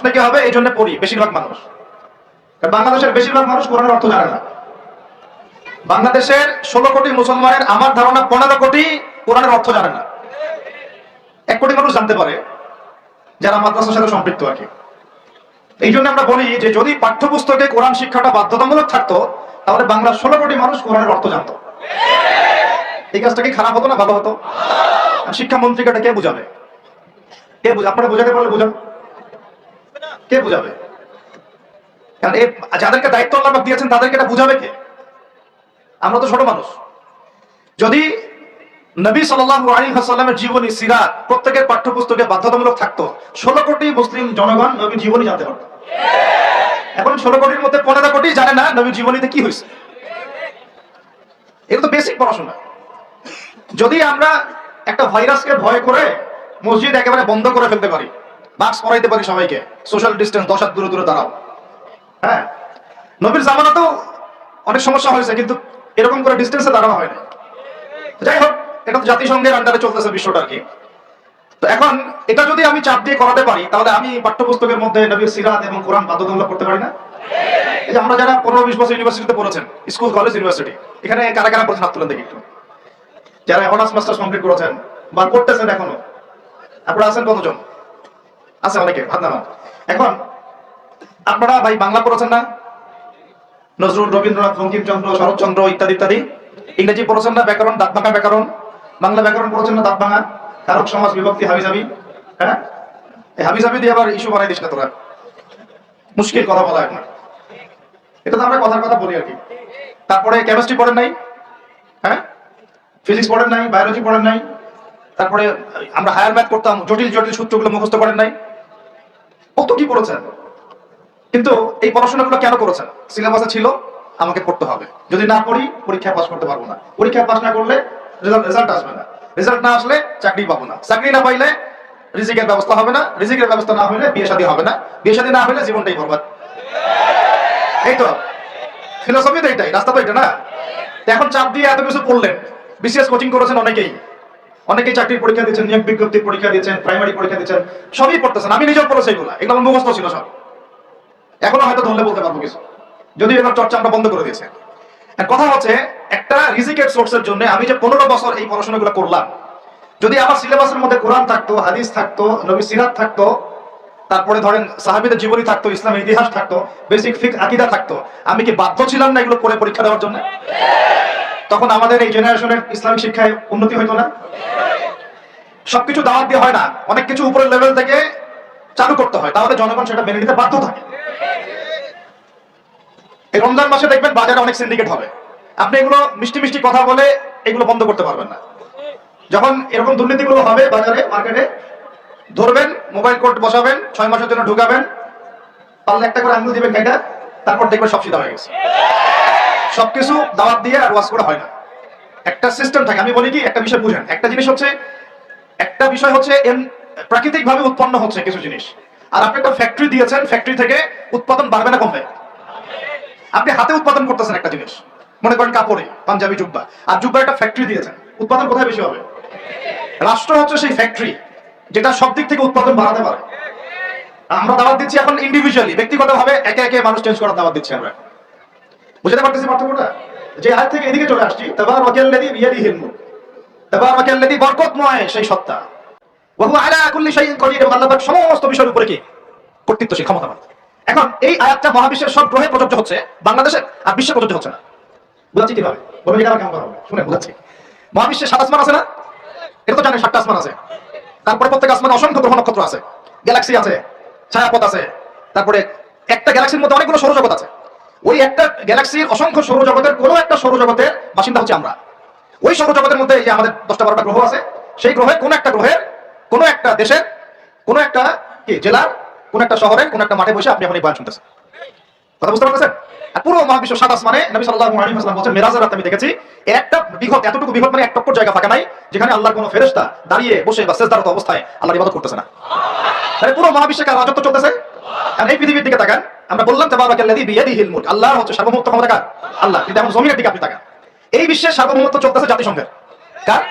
প্রশ্ন কি হবে, এই জন্য পড়ি বেশিরভাগ মানুষ। বাংলাদেশের বেশিরভাগ মানুষ কোরআনের অর্থ জানে না। বাংলাদেশের 16 কোটি মুসলমানের আমার ধারণা 15 কোটি কোরআনের অর্থ জানে না। 1 কোটি মানুষ জানতে পারে যারা মাদ্রাসার সাথে সম্পৃক্ত আর কি। এই জন্য আমরা বলি যে যদি পাঠ্যপুস্তকে কোরআন শিক্ষাটা বাধ্যতামূলক থাকতো তাহলে বাংলার 16 কোটি মানুষ কোরআনের অর্থ জানতো। এই কাজটা কি খারাপ হতো না ভালো হতো? শিক্ষামন্ত্রীকে এটা কে বুঝাবে? কে বুঝাবে? আপনারা বুঝাতে পারলে বুঝান। কে বুঝাবে? কারণ এই যাদেরকে দায়িত্ব আল্লাহ দিয়েছেন তাদেরকে এটা বুঝাবে কে? আমরা তো ছোট মানুষ। যদি নবী সাল্লাল্লাহু আলাইহি ওয়াসাল্লামের জীবনী সিরাত প্রত্যেকের পাঠ্যপুস্তকে বাধ্যতামূলক থাকতো, 16 কোটি মুসলিম জনগণ নবীর জীবনী জানতে পারত। এখন 16 কোটির মধ্যে 15 কোটি জানে না নবীর জীবনীতে কি হয়েছে। এটা তো বেসিক পড়াশোনা। যদি আমরা একটা ভাইরাসকে ভয় করে মসজিদ একেবারে বন্ধ করে ফেলতে পারি, মাস্ক পরাইতে পারি সবাইকে, সোশ্যাল ডিস্টেন্স 10 হাত দূরে দূরে দাঁড়াও, হ্যাঁ, নবীর জামানাতেও অনেক সমস্যা হয়েছে, কিন্তু এরকম করে ডিস্টেন্সে দাঁড়ানো হয় না। যাই হোক, এটা তো জাতিসংঘের আন্ডারে চলতেছে বিষয়টা আর কি। তো এখন এটা যদি আমি চাপ দিয়ে করাতে পারি তাহলে আমি পাঠ্যপুস্তকের মধ্যে নবীর সিরাত এবং কোরআন বাধ্যতামূলক করতে পারি না? এই যে আমরা যারা 15-20 বছর ইউনিভার্সিটিতে পড়েছেন, স্কুল কলেজ ইউনিভার্সিটি, এখানে কারা কারা পড়েছেন হাত তুলেন দেখি একটু। যারা অনার্স মাস্টার্স কমপ্লিট করেছেন বা করতেছেন এখনো, আপনারা আছেন কতজন? আছে অনেকে, হাত নামান। এখন আপনারা ভাই বাংলা পড়েছেন না? নজরুল, রবীন্দ্রনাথ, বঙ্কিমচন্দ্র, শরৎচন্দ্র ইত্যাদি ইত্যাদি। ইংরেজি পড়েছেন না? ব্যাকরণ, দাঁত ভাঙা ব্যাকরণ। বাংলা ব্যাকরণ পড়েছেন না? দাঁত ভাঙা, কারক সমাজ, বিভক্তি, হাবিজাবি। হ্যাঁ, এই হাবিজাবি দিয়ে আবার ইস্যু বানাই দিস না তোরা, মুশকিল কথা বলা এখন। এটা তো আমরা কথার কথা বলি আর কি। তারপরে কেমিস্ট্রি পড়েন নাই? হ্যাঁ, ফিজিক্স পড়েন নাই? বায়োলজি পড়েন নাই? তারপরে আমরা হায়ার ম্যাথ করতাম, জটিল জটিল সূত্রগুলো মুখস্থ করেন নাই? কত কি পড়েছেন। কিন্তু এই পড়াশোনাগুলো কেন করেছেন? সিলেবাসে ছিল আমাকে পড়তে হবে, যদি না পড়ি পরীক্ষায় পাস করতে পারবো না, পরীক্ষায় পাস না করলে রেজাল্ট আসবে না, রেজাল্ট না আসলে চাকরি পাবো না, চাকরি না পাইলে রিজিকের ব্যবস্থা হবে না, রিজিকের ব্যবস্থা না হলে বিয়ে শাদী হবে না, বিয়ে শাদী না হলে জীবনটাই বরবাদ। এই তো ফিলোসফি তো এটাই, রাস্তা তো এটা না। এখন চাপ দিয়ে এত কিছু পড়লেন, বিসিএস কোচিং করেছেন অনেকেই চাকরির পরীক্ষা দিচ্ছেন, নিয়োগ বিজ্ঞপ্তির পরীক্ষা দিচ্ছেন, প্রাইমারি পরীক্ষা দিচ্ছেন, সবই পড়তেছেন। আমি নিজেও পড়েছি এগুলো, এগুলো আমার মুখস্থ ছিল সব। এখনো হয়তো ধরলে বলতে পারবো কিছু, যদি এবার চর্চা আমরা বন্ধ করে দিয়েছি। কথা হচ্ছে একটা রিজিকের সোর্সের জন্য আমি যে 15 বছর এই পড়াশোনাগুলো করলাম, যদি আমার সিলেবাসের মধ্যে কোরআন থাকতো, হাদিস থাকতো, নবী সিরাত থাকতো, তারপরে ধরেন সাহাবীদের জীবনী থাকতো, ইসলামের ইতিহাস থাকতো, বেসিক ফিকহ আকীদা থাকতো, আমি কি বাধ্য ছিলাম না এগুলো করে পরীক্ষা দেওয়ার জন্য? তখন আমাদের এই জেনারেশনের ইসলামিক শিক্ষায় উন্নতি হইতো না? সবকিছু দাওয়াত দিয়ে হয় না, অনেক কিছু উপরের লেভেল থেকে চালু করতে হয়, তাহলে জনগণ সেটা মেনে নিতে বাধ্য থাকে। এই রমজান মাসে দেখবেন বাজারে অনেক সিন্ডিকেট হবে, আপনি এগুলো মিষ্টি মিষ্টি কথা বলে এগুলো বন্ধ করতে পারবেন না। যখন এরকম দুর্নীতিগুলো হবে বাজারে, মার্কেটে, ধরবেন, মোবাইল কোর্ট বসাবেন, 6 মাসের জন্য ঢুকাবেন, পারলে একটা করে আঙুল দিবেন কেটে, তারপর দেখবেন সব সিধা হয়ে গেছে। সবকিছু দাওয়াত দিয়ে আর ওয়াজ করা হয় না, একটা সিস্টেম থাকে। আমি বলি কি, একটা বিষয় বুঝেন, একটা বিষয় হচ্ছে প্রাকৃতিক ভাবে উৎপন্ন হচ্ছে কিছু জিনিস, আর আপনি একটা ফ্যাক্টরি দিয়েছেন, ফ্যাক্টরি থেকে উৎপাদন বাড়বে না কমবে? আপনি হাতে উৎপাদন করতেছেন একটা জিনিস, মনে করেন কাপড়ে পাঞ্জাবি জুব্বা, আর জুব্বা একটা ফ্যাক্টরি দিয়েছেন, উৎপাদন কোথায় বেশি হবে? রাষ্ট্র হচ্ছে সেই ফ্যাক্টরি যেটা সব দিক থেকে উৎপাদন বাড়াতে পারে। আমরা দাওয়াত দিচ্ছি এখন ইন্ডিভিজুয়ালি, ব্যক্তিগতভাবে একে একে মানুষ চেঞ্জ করার দাওয়াত দিচ্ছি আমরা। বুঝতে পারতেছি পার্থক্যটা? যে আয়াত থেকে এদিকে চলে আসছি, তাবারাকাল্লাযী বিয়াদিহিল মুলক, তাবারাকাল্লাযী বরকতময় সেই সত্তা, ওয়া হুয়া আলা কুল্লি শাইইন কদির, এবং আল্লাহ পাক সমস্ত বিষয়ের উপরে কি কর্তৃত্বশীল, ক্ষমতাবান। এখন এই আয়াতটা মহাবিশ্বের সব গ্রহে প্রযোজ্য হচ্ছে, বাংলাদেশে আর বিশ্বে প্রযোজ্য হচ্ছে না। বুঝাচ্ছি কিভাবে? বলবেন এটা আমার কেমন হবে, শুনে বুঝাচ্ছি। মহাবিশ্বে 7 আসমান আছে না? এটা তো জানেন 7টা আসমান আছে। তারপরে প্রত্যেক আসমানে অসংখ্য গ্রহ নক্ষত্র আছে, গ্যালাক্সি আছে, ছায়াপথ আছে, তারপরে একটা গ্যালাক্সির মধ্যে অনেকগুলো সৌরজগৎ আছে। ওই একটা গ্যালাক্সির অসংখ্য সৌরজগতের কোনো একটা সৌরজগতের বাসিন্দা হচ্ছে আমরা। ওই সৌরজগতের মধ্যে এই যে আমাদের 10টা-12টা গ্রহ আছে, সেই গ্রহের কোন একটা গ্রহের কোন একটা দেশের কোন একটা কি জেলার কোন একটা শহরের কোন একটা মাঠে বসে আপনি এখন এই বয়ান শুনতেছেন। কথা বুঝতে পারতেছেন? আর পুরো মহাবিশ্ব 7 আসমানে নবী সাল্লাল্লাহু আলাইহি ওয়াসাল্লাম বলেন, মেরাজের রাতে আমি দেখেছি একটা বিঘত, এতটুকু বিঘত মানে 1 টুকরো জায়গা ফাঁকা নাই যেখানে আল্লাহর কোনো ফেরেশতা দাঁড়িয়ে বসে বা সেজদারত অবস্থায় আল্লাহর ইবাদত করতেছে না। তাহলে পুরো মহাবিশ্বে কার রাজত্ব চলতেছে? আর এই পৃথিবীর দিকে তাকান, আমরা বললাম তাবারাকাল্লাযী বিয়াদিহিল মুলক, আল্লাহ হচ্ছে সার্বভৌমত্ব ক্ষমতা কার? আল্লাহ। কিন্তু এখন জমিনের দিকে আপনি তাকান, এই বিশ্বের সার্বভৌমত্ব চলতেছে জাতিসংঘের। কার?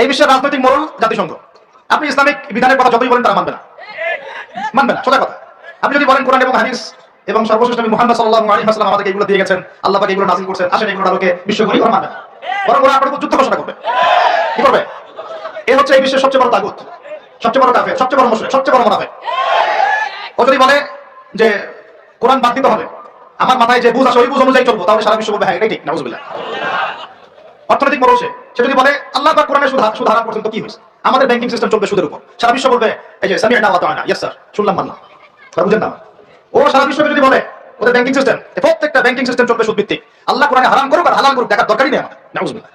এই বিশ্বের রাজনৈতিক মোড়ল জাতিসংঘ। আপনি ইসলামিক বিধানের কথা যতই বলেন তারা মানবে না, সোজা কথা। আপনি যদি বলেন কোরআন এবং হাদিস এবং সর্বশেষ নবী মুহাম্মদ সাল্লাল্লাহু আলাইহি ওয়াসাল্লাম আমাদেরকে এগুলো দিয়ে গেছেন, আল্লাহ পাক এগুলো নাযিল করছেন, আসেন এগুলো আলোকে বিশ্ব করি ওরা মানবে না। বরং ওরা আপনার উপর যুদ্ধ ঘোষণা করবে। কি করবে? এ হচ্ছে এই বিশ্বের সবচেয়ে বড় তাগুত, সবচেয়ে বড় কাফের, সবচেয়ে বড় মুশরিক, সবচেয়ে বড় মুনাফিক। ও যদি বলে যে কোরআন বাদ দিতে হবে, আমার মাথায় যে বুঝ আছে ওই বুঝ অনুযায়ী চলবো, তাহলে সারা বিশ্ব বলবে হ্যাঁ এটাই ঠিক, নাউজুবিল্লাহ। অর্থনৈতিক মরছে, সে যদি বলে আল্লাহ পাক কোরআনে সুদ হারাম করছেন তো কি হয়েছে, আমাদের ব্যাংকিং সিস্টেম চলবে সুদের উপর, সারা বিশ্ব বলবে এই যে সামি'না ওয়া আতা'না, ইয়েস স্যার, শুনলাম মানলাম। বুঝেন না? ও সারা বিশ্বকে যদি বলে ওদের ব্যাংকিং সিস্টেম, প্রত্যেকটা ব্যাংকিং সিস্টেম চলবে সুদ ভিত্তিক, আল্লাহ কোরআনে হারাম করুক আর হালাল করুক দেখার দরকারই নেই আমাদের, নাউজুবিল্লাহ।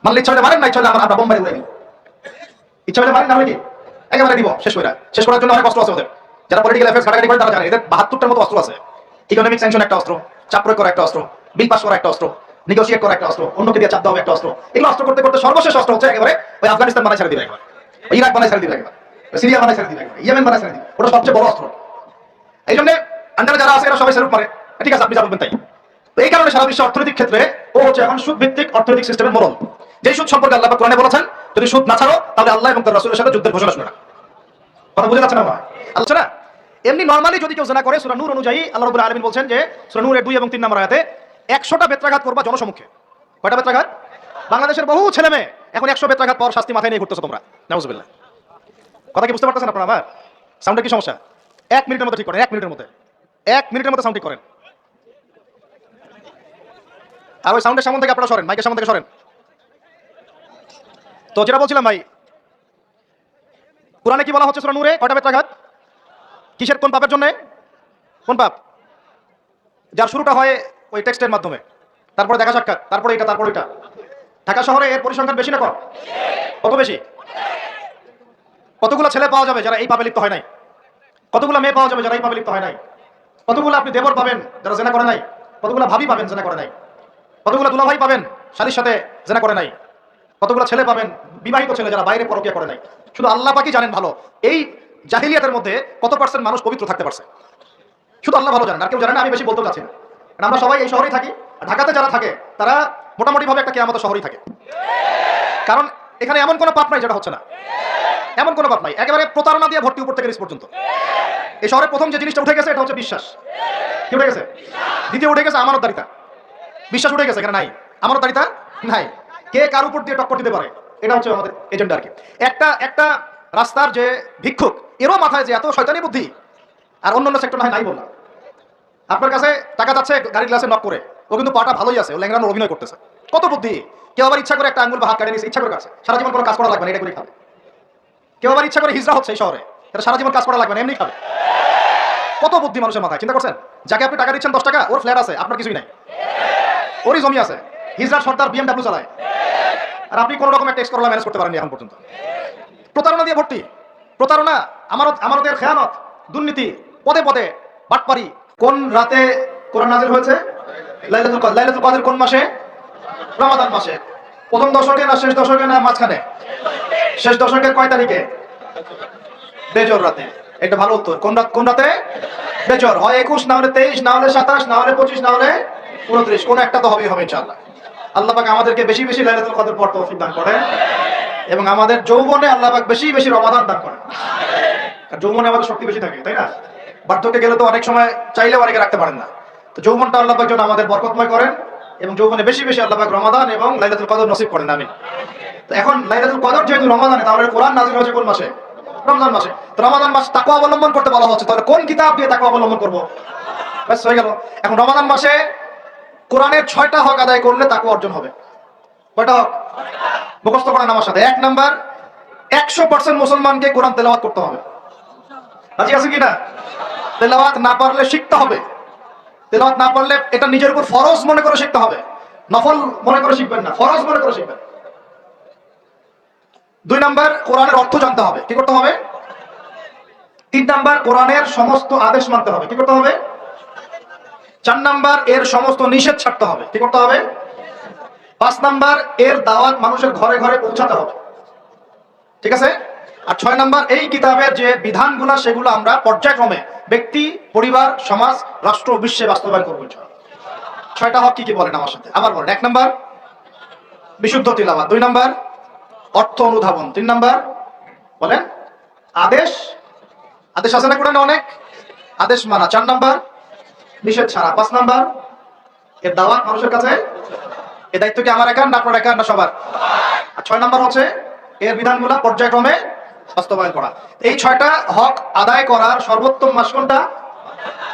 মানলে ইচ্ছা হলে মারেন, না ইচ্ছা হলে আমরা বোম্বাই উড়াই দিব, ইচ্ছা হলে মারেন, না হলে কি একেবারে দিব, শেষ করার জন্য অনেক অস্ত্র আছে ওদের। যারা পলিটিক্যাল অ্যাফেয়ার্স ঘাটাঘাটি করে তারা জানে এদের 72টার মতো অস্ত্র আছে। ইকোনমিক স্যাংশন একটা অস্ত্র, চাপ প্রয়োগ করা একটা অস্ত্র, বিল পাস করা একটা অস্ত্র, নেগোশিয়েট করা একটা অস্ত্র, অন্যকে দিয়ে চাপ দেওয়া একটা অস্ত্র। এগুলো অস্ত্র করতে করতে সর্বশেষ অস্ত্র হচ্ছে একেবারে ওই আফগানিস্তান বানায় ছেড়ে দিবে, একবার ইরাক বানায় ছেড়ে দিবে, একবার সিরিয়া বানায় ছেড়ে দিবে, একবার ইয়েমেন বানায় ছেড়ে দিবে। ওটা সবচেয়ে বড় অস্ত্র। এই জন্য আন্ডারে যারা আছে এরা সবাই সেলুট মারে, ঠিক আছে আপনি যা বলবেন তাই। তো এই কারণে সারা বিশ্ব অর্থনৈতিক ক্ষেত্রে ও হচ্ছে এখন সুদ ভিত্তিক অর্থনৈতিক সিস্টেমের মোড়ল। যে সুদ সম্পর্কে আল্লাহ পাক কোরআনে বলেছেন যদি সুদ না ছাড়ো তাহলে আল্লাহ এবং তার রাসূলের সাথে যুদ্ধের ঘোষণা শুনে না। কথা বুঝে যাচ্ছে না ভাই? আলোচনা এমনি নরমালি যদি কেউ জেনা করে সূরা নূর অনুযায়ী আল্লাহ রাব্বুল আলামিন বলছেন যে সূরা নূরের 2 এবং 3 নম্বর আয়াতে 100টা বেত্রাঘাত করবা জনসম্মুখে। কয়টা বেত্রাঘাত? বাংলাদেশের বহু ছেলে মেয়ে এখন 100 বেত্রাঘাত পাওয়ার শাস্তি মাথায় নিয়ে ঘুরতেছো তোমরা, নাউজুবিল্লাহ। কথা কি বুঝতে পারতেছেন আপনারা? আমার সাউন্ডের কি সমস্যা? 1 মিনিটের মধ্যে ঠিক করেন, 1 মিনিটের মধ্যে, 1 মিনিটের মধ্যে সাউন্ড ঠিক করেন। আর ওই সাউন্ডের সামনে থেকে আপনারা সরেন, মাইকের সামনে থেকে সরেন। তো যেটা বলছিলাম ভাই, কোরআনে কি বলা হচ্ছে সূরা নূরে কয়টা বেত্রাঘাত? কিসের, কোন পাপের জন্য? কোন পাপ? যার শুরুটা হয় ওই টেক্সটের মাধ্যমে, তারপরে দেখা সাক্ষাৎ, তারপরে এটা, তারপরে এটা। ঢাকা শহরে এর পরিসংখ্যান বেশি না কম? কত বেশি? কতগুলো ছেলে পাওয়া যাবে যারা এই পাপে লিপ্ত হয় নাই? কতগুলো মেয়ে পাওয়া যাবে যারা এই পাপে লিপ্ত হয় নাই? কতগুলো আপনি দেবর পাবেন যারা জেনা করে নাই? কতগুলো ভাবি পাবেন জেনা করে নাই? কতগুলো দুলাভাই পাবেন শালীর সাথে জেনা করে নাই? কতগুলো ছেলে পাবেন বিবাহিত ছেলে যারা বাইরে পরকীয়া করে নাই? শুধু আল্লাহ পাকই জানেন ভালো এই জাহিলিয়াতের মধ্যে কত পার্সেন্ট মানুষ পবিত্র থাকতে পারছে, শুধু আল্লাহ ভালো জানেন, আর কেউ জানে না। আমি বেশি বলতে চাচ্ছি না, কারণ আমরা সবাই এই শহরেই থাকি। ঢাকাতে যারা থাকে তারা মোটামুটি ভাবে একটা কিয়ামতের শহরেই থাকে, কারণ এখানে এমন কোনো পাপ নাই যেটা হচ্ছে না, এমন কোনো পাপ নাই। একেবারে প্রতারণা দিয়ে ভর্তি উপর থেকে নিচ পর্যন্ত। এই শহরে প্রথম যে জিনিসটা উঠে গেছে এটা হচ্ছে বিশ্বাস। কি উঠে গেছে? দ্বিতীয় উঠে গেছে আমানতদারিতা। বিশ্বাস উঠে গেছে, এখানে নাই আমানতদারিতা, নাই। কে কার উপর দিয়ে টক্কর দিতে পারে এটা হচ্ছে আমাদের এজেন্ডা আর কি। একটা রাস্তার যে ভিক্ষুক, এরও মাথায় যে এত শয়তানি বুদ্ধি, আর অন্য সেক্টর নাই বললাম। আপনার কাছে টাকা যাচ্ছে গাড়ির গ্লাসে নক করে, ও কিন্তু পাটা ভালোই আছে, ও ল্যাংড়ানোর অভিনয় করতেছে। কত বুদ্ধি! কেউ আবার ইচ্ছা করে একটা আঙ্গুল বা হাত কাটে নিয়েছে, ইচ্ছা করে কাছে, সারা জীবন কোনো কাজ করা লাগবে না, এটা করে খাবে। কেউ আবার ইচ্ছা করে হিজরা হচ্ছে এই শহরে, এটা সারা জীবন কাজ করা লাগবে না, এমনি খাবে। কত বুদ্ধি মানুষের মাথায়, চিন্তা করছেন? যাকে আপনি টাকা দিচ্ছেন 10 টাকা, ওর ফ্ল্যাট আছে, আপনার কিছুই নাই, ওরই জমি আছে, হিজরার সর্দার BMW চালায়, আর আপনি কোনো রকম একটা এক্সকরলা ম্যানেজ করতে পারেননি এখন পর্যন্ত। প্রতারণা দিয়ে ভর্তি, প্রতারণা, আমানতের খেয়ানত, দুর্নীতি, পদে পদে বাটপারি। কোন রাতে কোরআন নাযিল হয়েছে? লাইলাতুল কদর। লাইলাতুল কদর কোন মাসে? রমাদান মাসে। প্রথম দশকে না শেষ দশকে না মাঝখানে? শেষ দশকের কয় তারিখে? বেজর রাতে। এটা ভালো উত্তর। কোন রাতে? বেজর। হয় 21, না হলে 23, না হলে 27, না হলে 25, না হলে 29, কোন একটা তো হবে ইনশাআল্লাহ। আল্লাহ পাক আমাদেরকে বেশি বেশি লাইলাতুল কদর পড়তে তৌফিক দান করেন, এবং আমাদের যৌবনে আল্লাহ পাক বেশি বেশি রমাদান দান করেন। আর যৌবনে আমাদের শক্তি বেশি থাকে, তাই না? বার্ধক্যে গেলে তো অনেক সময় চাইলেও অনেকে রাখতে পারেন না। তো যৌবনটা আল্লাহ পাক যেন আমাদের বরকতময় করেন, এবং যৌবনে বেশি বেশি আল্লাহ পাক রমাদান এবং লাইলাতুল কদর নসিব করেন, আমিন। তো এখন লাইলাতুল কদর যেহেতু রমাদানে, তাহলে কোরআন নাযিল হয়েছে কোন মাসে? রমজান মাসে। তো রমাদান মাস তাকওয়া অবলম্বন করতে বলা হচ্ছে, তাহলে কোন কিতাব দিয়ে তাকওয়া অবলম্বন করব? ব্যাস হয়ে গেল। এখন রমাদান মাসে কোরআনের 6টা হক আদায় করলে তাকওয়া অর্জন হবে। কয়টা হক? মুখস্থ করেন আমার সাথে। 1 নাম্বার, 100% মুসলমানকে কোরআন তেলাওয়াত করতে হবে। রাজি আছেন কি না? তেলাওয়াত না পারলে শিখতে হবে। তেলাওয়াত না পারলে এটা নিজের উপর ফরজ মনে করে শিখতে হবে, নফল মনে করে শিখবেন না, ফরজ মনে করে শিখবেন। 2 নাম্বার, কোরআনের অর্থ জানতে হবে। কি করতে হবে? 3 নাম্বার, কোরআনের সমস্ত আদেশ মানতে হবে। কি করতে হবে? 4 নাম্বার, এর সমস্ত নিষেধ ছাড়তে হবে। কি করতে হবে? 5 নাম্বার, এর দাওয়াত মানুষের ঘরে ঘরে পৌঁছাতে হবে। ঠিক আছে? আর 6 নাম্বার, এই কিতাবের যে বিধানগুলো সেগুলো আমরা পর্যায়ক্রমে ব্যক্তি, পরিবার, সমাজ, রাষ্ট্র, বিশ্বে বাস্তবায়ন করবো। 6টা হক কি কি বলেন আমার সাথে? আবার বলেন। 1 নাম্বার, বিশুদ্ধ তিলাওয়াত। 2 নাম্বার, অর্থ অনুধাবন। 3 নাম্বার, বলেন, আদেশ। আদেশ আছে না কোরআনে অনেক? আদেশ মানা 4 নাম্বার, নিষেধ ছাড়া 5 নাম্বার, এর দাওয়াত মানুষের কাছে। এই দায়িত্ব কি আমার একার না আপনার একার না সবার? আর 6 নাম্বার হচ্ছে এর বিধানগুলো পর্যায়ক্রমে বাস্তবায়ন করা। এই 6টা হক আদায় করার সর্বোত্তম মাস কোনটা?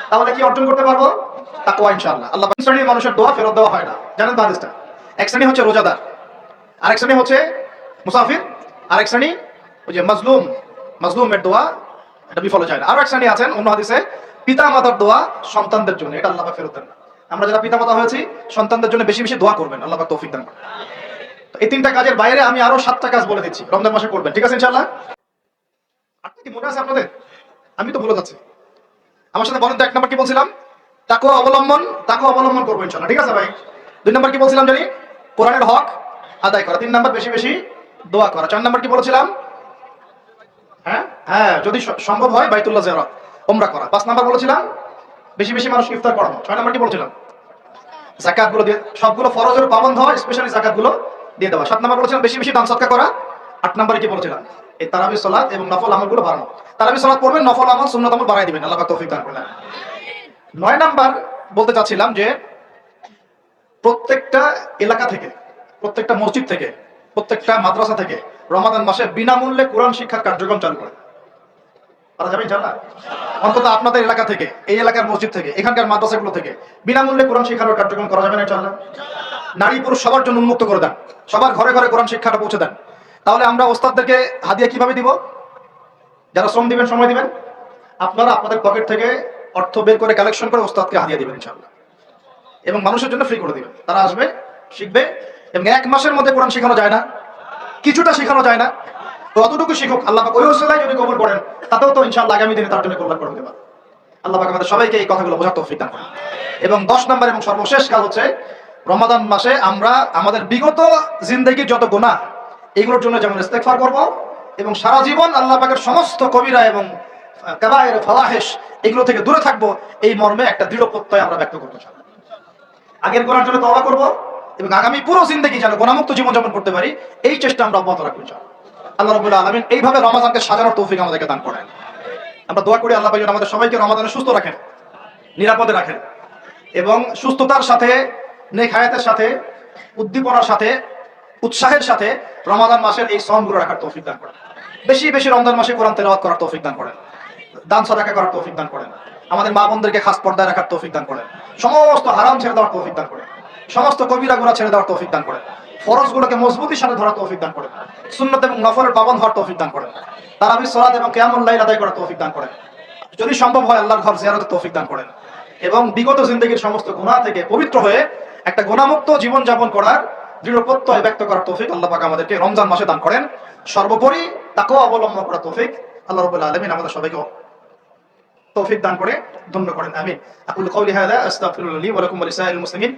তাহলে কি অর্জন করতে পারবো? তাকওয়া ইনশাআল্লাহ। আল্লাহ শ্রেণীর মানুষের দোয়া ফেরত দেওয়া হয় না, জানেন তো হাদিসটা? এক শ্রেণী হচ্ছে রোজাদার, আরেক শ্রেণী হচ্ছে মুসাফির, আরেক শ্রেণী ওই যে মাজলুমের দোয়া এটা বিফলে যায় না। আরো এক শ্রেণী আছেন অন্য হাদিসে, পিতা মাতার দোয়া সন্তানদের জন্য, এটা আল্লাহ পাক ফেরত দেন না। আমরা যারা পিতা মাতা হয়েছি সন্তানদের জন্য বেশি বেশি দোয়া করবেন, আল্লাহ পাক তৌফিক দান করেন। তো এই 3টা কাজের বাইরে আমি আরো 7টা কাজ বলে দিচ্ছি, রমজান মাসে করবেন, ঠিক আছে ইনশাআল্লাহ? আপনি কি মনে আছে আপনাদের? আমি তো ভুলে যাচ্ছি। আমার সাথে বলেন তো, 1 নাম্বার কি বলছিলাম? তাকওয়া অবলম্বন করবো ইনশাআল্লাহ, ঠিক আছে ভাই? 2 নাম্বার কি বলছিলাম জানি? কোরআনের হক আদায় করা। 3 নাম্বার বেশি বেশি দোয়া করা। 4 নাম্বার কি বলেছিলাম? হ্যাঁ, যদি সম্ভব হয় বাইতুল্লাহ জিয়ারত, উমরা করা। 5 নাম্বার বলেছিলাম বেশি বেশি মানুষ ইফতার করানো। 6 নাম্বার কি বলেছিলাম? যাকাত গুলো দিয়ে, সবগুলো ফরজের পাবন্ধ হয়, স্পেশালি যাকাত গুলো দিয়ে দেওয়া। 7 নাম্বার বলেছিলাম বেশি বেশি দান সদকা করা। 8 নাম্বারে কি বলেছিলাম? এই তারাবির সালাত এবং নফল আমলগুলো বাড়ানো। তারাবির সালাত পড়বেন, নফল আমল সুন্নাত আমল বাড়াই দিবেন, আল্লাহ পাক তৌফিক দান করেন। 9 নাম্বার বলতে চাচ্ছিলাম যে প্রত্যেকটা এলাকা থেকে, প্রত্যেকটা মসজিদ থেকে, প্রত্যেকটা মাদ্রাসা থেকে রমাদান মাসে বিনামূল্যে কোরআন শিক্ষার কার্যক্রম চালু করে। পারা যাবে ইনশাআল্লাহ? অন্তত আপনাদের এলাকা থেকে, এই এলাকার মসজিদ থেকে, এখানকার মাদ্রাসাগুলো থেকে বিনামূল্যে কোরআন শিক্ষার কার্যক্রম করা যাবে না ইনশাআল্লাহ? নারী পুরুষ সবার জন্য উন্মুক্ত করে দেন, সবার ঘরে ঘরে কোরআন শিক্ষাটা পৌঁছে দেন। তাহলে আমরা ওস্তাদদেরকে হাদিয়া কিভাবে দিব? যারা শ্রম দিবেন, সময় দিবেন, আপনারা আপনাদের পকেট থেকে অর্থ বের করে কালেকশন করে ওস্তাদকে হাদিয়া দিবেন ইনশাআল্লাহ, এবং মানুষের জন্য ফ্রি করে দিবেন। তারা আসবে, শিখবে, এবং 1 মাসের মধ্যে কোরআন শেখানো যায় না? কিছুটা শেখানো যায় না? তো অতটুকু শিখুক, আল্লাহ পাক ওই ওসিলায় যদি কবুল করেন, তাতেও তো ইনশাআল্লাহ আগামী দিনে তার জন্য কল্যাণ করে দিতে পারে। আল্লাহ পাক আমাদের সবাইকে এই কথাগুলো বোঝার তৌফিক দান করেন। এবং 10 নাম্বার এবং সর্বশেষ কাজ হচ্ছে রমাদান মাসে আমরা আমাদের বিগত জিন্দেগির যত গুনাহ, এগুলোর জন্য যেমন ইস্তেগফার করব, এবং সারা জীবন আল্লাহ পাকের সমস্ত কবিরা এবং কাবায়ের ফাওয়াহিশ এগুলো থেকে দূরে থাকবো, এই মর্মে একটা দৃঢ় প্রত্যয় আমরা ব্যক্ত করতে চাই। আগের গুনার জন্য তওবা করব, এবং আগামী পুরো জিন্দেগি যেন গুনাহমুক্ত জীবন যাপন করতে পারি, এই চেষ্টা আমরা অব্যাহত রাখবো ইনশাআল্লাহ। আল্লাহ রাব্বুল আলামিন এইভাবে রমাদানকে সাজানোর তৌফিক আমাদেরকে দান করেন। আমরা দোয়া করি আল্লাহ পাক যেন আমাদের সবাইকে রমাদানে সুস্থ রাখেন, নিরাপদে রাখেন, এবং সুস্থতার সাথে, নেক হায়াতের সাথে, উদ্দীপনার সাথে, উৎসাহের সাথে রমাদান মাসের এই শ্রমগুলো রাখার তৌফিক দান করেন। বেশি বেশি রমজান মাসে কোরআন তেলাওয়াত করার তৌফিক দান করেন, দান সাদাকা করার তৌফিক দান করেন, আমাদের মা বোনদেরকে খাস পর্দায় রাখার তৌফিক দান করেন, সমস্ত হারাম ছেড়ে দেওয়ার তৌফিক দান করেন, সমস্ত কবিরা গুনাহ ছেড়ে দেওয়ার তৌফিক দান করেন, ফরজগুলোকে মজবুতির সাথে ধরার তৌফিক দান করেন, সুন্নাত এবং নফলের পাবন্ধ হওয়ার তৌফিক দান করেন, তারাবির সালাত এবং কিয়ামুল লাইল আদায় করার তৌফিক দান করেন, যদি সম্ভব হয় আল্লাহর ঘর জিয়ারতের তৌফিক দান করেন, এবং বিগত জিন্দেগির সমস্ত গুনাহ থেকে পবিত্র হয়ে একটা গুনাহমুক্ত জীবন যাপন করার দৃঢ় প্রত্যয় ব্যক্ত করার তৌফিক আল্লাহ পাক আমাদেরকে রমজান মাসে দান করেন। সর্বোপরি তাকওয়া অবলম্বন করার তৌফিক আল্লাহ রাব্বুল আলামিন আমাদের সবাইকে তৌফিক দান করে ধন্য করেন, আমিন। আকুলু কওলি হাযা আস্তাগফিরুল্লাহ লি ওয়া লাকুম ওয়া লিসাইরিল মুসলিমিন।